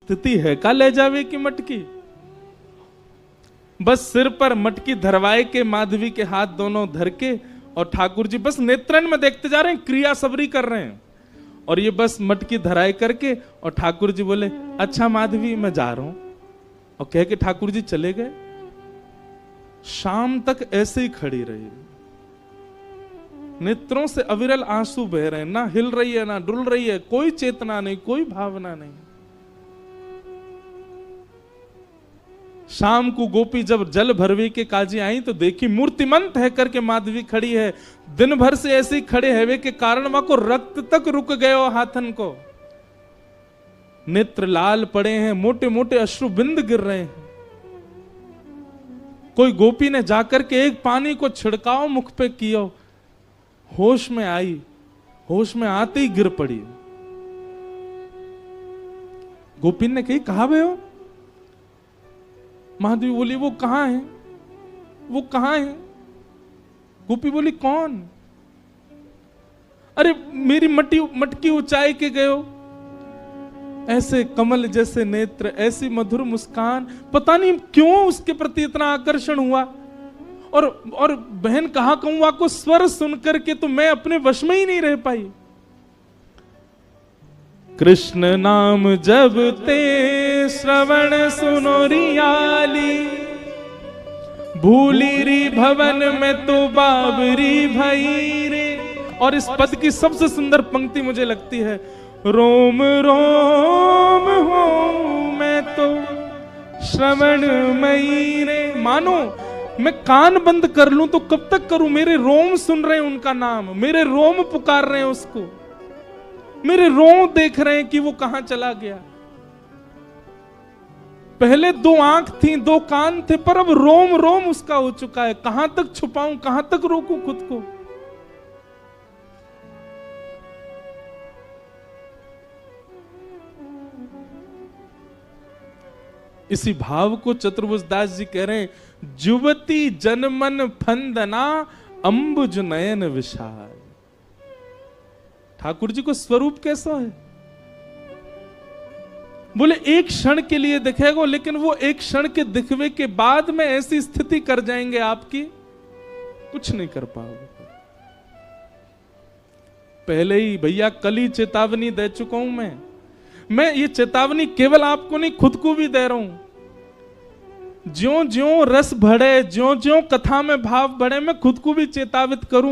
स्थिति है का ले जावे की मटकी। बस सिर पर मटकी धरवाए के माधवी के हाथ दोनों धर के, और ठाकुर जी बस नेत्रन में देखते जा रहे हैं, क्रिया सबरी कर रहे हैं, और ये बस मटकी धराए करके, और ठाकुर जी बोले अच्छा माधवी मैं जा रहा हूं, और कह के ठाकुर जी चले गए। शाम तक ऐसे ही खड़ी रही, नेत्रों से अविरल आंसू बह रहे हैं, ना हिल रही है ना डुल रही है, कोई चेतना नहीं, कोई भावना नहीं। शाम को गोपी जब जल भरवे के काजी आई तो देखी मूर्तिमंत है करके माधवी खड़ी है। दिन भर से ऐसे ही खड़े हैवे के कारण वहां को रक्त तक रुक गए हो हाथन को, नेत्र लाल पड़े हैं, मोटे मोटे अश्रु बिंद गिर रहे हैं। कोई गोपी ने जाकर के एक पानी को छिड़काव मुख पे किया, होश में आई, होश में आते ही गिर पड़ी। गोपी ने कही कहा भे हो? माधवी बोली वो कहां है, वो कहां है? गोपी बोली कौन? अरे मेरी मटकी ऊंचाई के गए हो, ऐसे कमल जैसे नेत्र, ऐसी मधुर मुस्कान, पता नहीं क्यों उसके प्रति इतना आकर्षण हुआ। और बहन कहा कहूं को स्वर सुनकर के तो मैं अपने वश में ही नहीं रह पाई। कृष्ण नाम जब ते श्रवण सुनो रियाली, भूली री भवन में तो बाबरी भई रे। और इस पद की सबसे सुंदर पंक्ति मुझे लगती है, रोम रोम हो मैं तो श्रवण मई रे। मानो मैं कान बंद कर लूं तो कब तक करूं, मेरे रोम सुन रहे हैं उनका नाम, मेरे रोम पुकार रहे हैं उसको, मेरे रोम देख रहे हैं कि वो कहां चला गया। पहले 2 आंख थी, 2 कान थे, पर अब रोम रोम उसका हो चुका है। कहां तक छुपाऊं, कहां तक रोकूं खुद को। इसी भाव को चतुर्भुज दास जी कह रहे हैं, जुवती जनमन फंदना अंबुज नयन विशाल। ठाकुर जी को स्वरूप कैसा है? बोले एक क्षण के लिए दिखेगा, लेकिन वो एक क्षण के दिखवे के बाद में ऐसी स्थिति कर जाएंगे आपकी, कुछ नहीं कर पाओगे। पहले ही भैया कल ही चेतावनी दे चुका हूं मैं ये चेतावनी केवल आपको नहीं, खुद को भी दे रहा हूं। ज्यों ज्यों रस बढ़े, ज्यों ज्यों कथा में भाव बढ़े, मैं खुद को भी चेतावित करूं